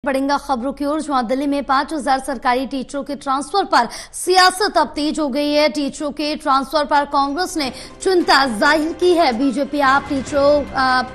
बढ़ेंगे खबरों की ओर, जहां दिल्ली में 5000 सरकारी टीचरों के ट्रांसफर पर सियासत अब तेज हो गई है। टीचरों के ट्रांसफर पर कांग्रेस ने चिंता जाहिर की है। बीजेपी आप टीचरों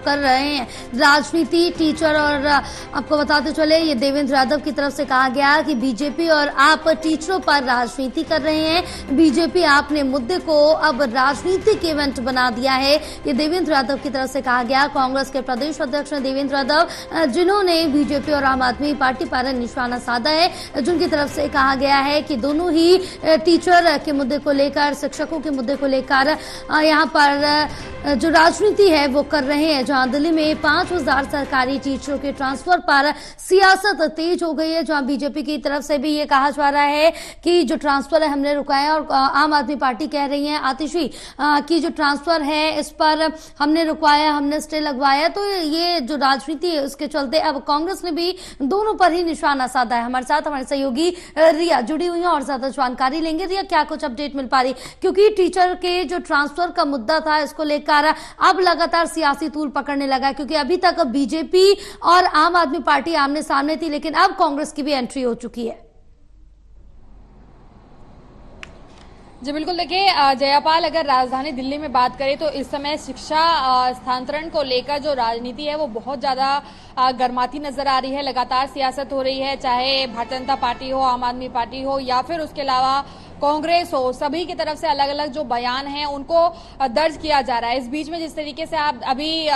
कर रहे हैं राजनीति। टीचर और आपको बताते चले, ये देवेंद्र यादव की तरफ से कहा गया कि बीजेपी और आप टीचरों पर राजनीति कर रहे हैं। बीजेपी आपने मुद्दे को अब राजनीतिक इवेंट बना दिया है, ये देवेंद्र यादव की तरफ से कहा गया। कांग्रेस के प्रदेश अध्यक्ष देवेंद्र यादव, जिन्होंने बीजेपी और आम आदमी पार्टी पर निशाना साधा है, जिनकी तरफ से कहा गया है कि दोनों ही टीचर के मुद्दे को लेकर, शिक्षकों के मुद्दे को लेकर यहां पर जो राजनीति है वो कर रहे हैं। जहां दिल्ली में 5000 सरकारी टीचरों के ट्रांसफर पर सियासत तेज हो गई है, जहां बीजेपी की तरफ से भी ये कहा जा रहा है कि जो ट्रांसफर है हमने रुकाया, और आम आदमी पार्टी कह रही है आतिशी की जो ट्रांसफर है इस पर हमने रुकवाया, हमने स्टे लगवाया। तो ये जो राजनीति है उसके चलते अब कांग्रेस ने भी दोनों पर ही निशाना साधा है। हमारे साथ हमारे सहयोगी रिया जुड़ी हुई है और ज्यादा जानकारी लेंगे। रिया, क्या कुछ अपडेट मिल पा रही, क्योंकि टीचर के जो ट्रांसफर का मुद्दा था इसको लेकर अब लगातार सियासी तूल पकड़ने लगा है, क्योंकि अभी तक बीजेपी और आम आदमी पार्टी आमने सामने थी, लेकिन अब कांग्रेस की भी एंट्री हो चुकी है। जी बिल्कुल, देखिए जयापाल, अगर राजधानी दिल्ली में बात करें तो इस समय शिक्षा स्थानांतरण को लेकर जो राजनीति है वो बहुत ज्यादा गर्माती नजर आ रही है। लगातार सियासत हो रही है, चाहे भारतीय जनता पार्टी हो, आम आदमी पार्टी हो या फिर उसके अलावा कांग्रेस हो, सभी की तरफ से अलग अलग जो बयान हैं उनको दर्ज किया जा रहा है। इस बीच में जिस तरीके से आप अभी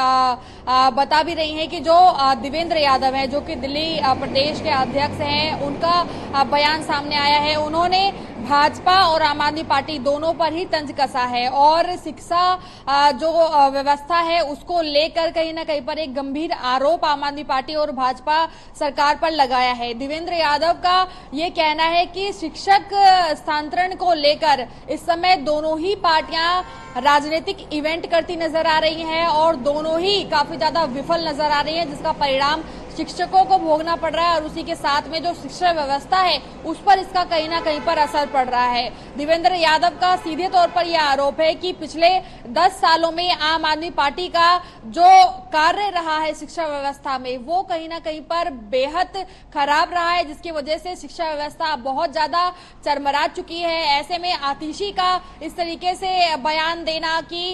बता भी रही हैं कि जो देवेंद्र यादव हैं, जो कि दिल्ली प्रदेश के अध्यक्ष हैं, उनका बयान सामने आया है। उन्होंने भाजपा और आम आदमी पार्टी दोनों पर ही तंज कसा है और शिक्षा जो व्यवस्था है उसको लेकर कहीं ना कहीं पर एक गंभीर आरोप आम आदमी पार्टी और भाजपा सरकार पर लगाया है। देवेंद्र यादव का ये कहना है कि शिक्षक स्थानांतरण को लेकर इस समय दोनों ही पार्टियां राजनीतिक इवेंट करती नजर आ रही हैं और दोनों ही काफी ज्यादा विफल नजर आ रही हैं, जिसका परिणाम शिक्षकों को भोगना पड़ रहा है और उसी के साथ में जो शिक्षा व्यवस्था है उस पर इसका कहीं ना कहीं पर असर पड़ रहा है। देवेंद्र यादव का सीधे तौर पर यह आरोप है कि पिछले 10 सालों में आम आदमी पार्टी का जो कार्य रहा है शिक्षा व्यवस्था में वो कहीं ना कहीं पर बेहद खराब रहा है, जिसकी वजह से शिक्षा व्यवस्था बहुत ज्यादा चरमरा चुकी है। ऐसे में आतिशी का इस तरीके से बयान देना कि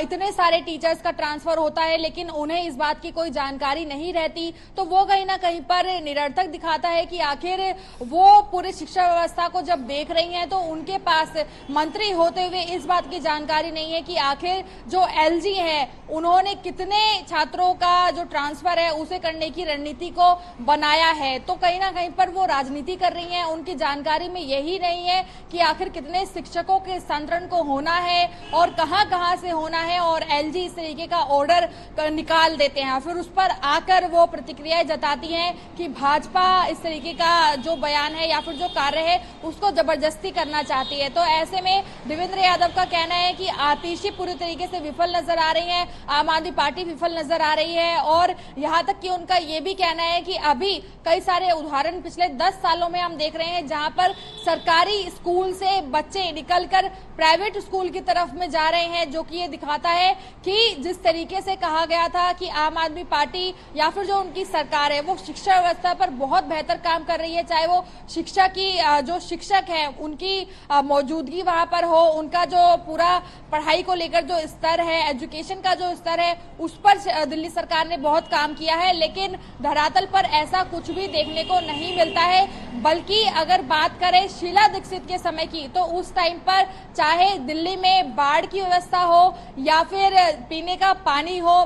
इतने सारे टीचर्स का ट्रांसफर होता है लेकिन उन्हें इस बात की कोई जानकारी नहीं रहती, तो वो कहीं ना कहीं पर निरर्थक दिखाता है कि आखिर वो पूरी शिक्षा व्यवस्था को जब देख रही हैं तो उनके पास मंत्री होते हुए इस बात की जानकारी नहीं है कि आखिर जो एलजी है उन्होंने कितने छात्रों का जो ट्रांसफर है उसे करने की रणनीति को बनाया है। तो कहीं ना कहीं पर वो राजनीति कर रही हैं, उनकी जानकारी में यही नहीं है कि आखिर कितने शिक्षकों के स्थानांतरण को होना है और कहां से होना है, और एलजी इस तरीके का ऑर्डर निकाल देते हैं, फिर उस पर आकर वो प्रतिक्रियाएं जताती हैं कि भाजपा इस तरीके का जो बयान है या फिर जो कार्य है उसको जबरदस्ती करना चाहती है। तो ऐसे में देवेंद्र यादव का कहना है कि आतिशी पूरी तरीके से विफल नजर आ रही है, आम आदमी पार्टी विफल नजर आ रही है, और यहां तक कि उनका ये भी कहना है कि अभी कई सारे उदाहरण पिछले 10 सालों में हम देख रहे हैं जहां पर सरकारी स्कूल से बच्चे निकलकर प्राइवेट स्कूल की तरफ में जा रहे हैं, जो कि ये दिखाता है कि जिस तरीके से कहा गया था कि आम आदमी पार्टी या फिर जो उनकी सरकार है वो शिक्षा व्यवस्था पर बहुत बेहतर काम कर रही है, चाहे वो शिक्षा की जो शिक्षक है उनकी मौजूदगी वहां पर हो, उनका जो पूरा पढ़ाई को लेकर जो स्तर है, एजुकेशन का जो स्तर है उस पर दिल्ली सरकार ने बहुत काम किया है, लेकिन धरातल पर ऐसा कुछ भी देखने को नहीं मिलता है। बल्कि अगर बात करें शीला दीक्षित के समय की, तो उस टाइम पर चाहे दिल्ली में बाढ़ की व्यवस्था हो या फिर पीने का पानी हो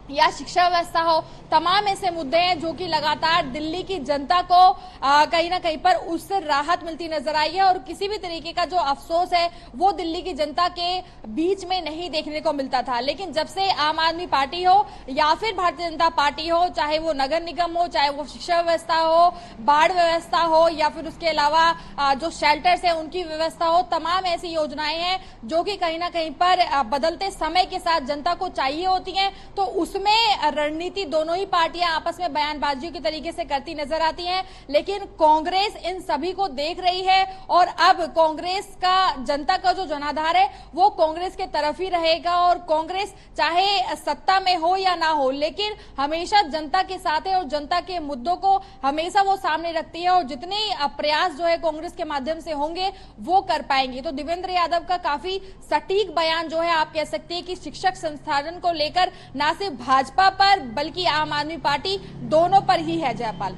या शिक्षा व्यवस्था हो, तमाम ऐसे मुद्दे हैं जो कि लगातार दिल्ली की जनता को कहीं ना कहीं पर उससे राहत मिलती नजर आई है, और किसी भी तरीके का जो अफसोस है वो दिल्ली की जनता के बीच में नहीं देखने को मिलता था। लेकिन जब से आम आदमी पार्टी हो या फिर भारतीय जनता पार्टी हो, चाहे वो नगर निगम हो, चाहे वो शिक्षा व्यवस्था हो, बाढ़ व्यवस्था हो या फिर उसके अलावा जो शेल्टर्स है उनकी व्यवस्था हो, तमाम ऐसी योजनाएं हैं जो कि कहीं ना कहीं पर बदलते समय के साथ जनता को चाहिए होती हैं, तो उस उसमें रणनीति दोनों ही पार्टियां आपस में बयानबाजियों के तरीके से करती नजर आती हैं, लेकिन कांग्रेस इन सभी को देख रही है और अब कांग्रेस का जनता का जो जनाधार है वो कांग्रेस के तरफ ही रहेगा और कांग्रेस चाहे सत्ता में हो या ना हो लेकिन हमेशा जनता के साथ है और जनता के मुद्दों को हमेशा वो सामने रखती है और जितने प्रयास जो है कांग्रेस के माध्यम से होंगे वो कर पाएंगी। तो देवेंद्र यादव का काफी सटीक बयान जो है आप कह सकते हैं कि शिक्षक संस्थान को लेकर ना सिर्फ भाजपा पर बल्कि आम आदमी पार्टी दोनों पर ही है। जयपाल,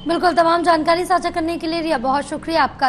बिल्कुल, तमाम जानकारी साझा करने के लिए रिया बहुत शुक्रिया आपका।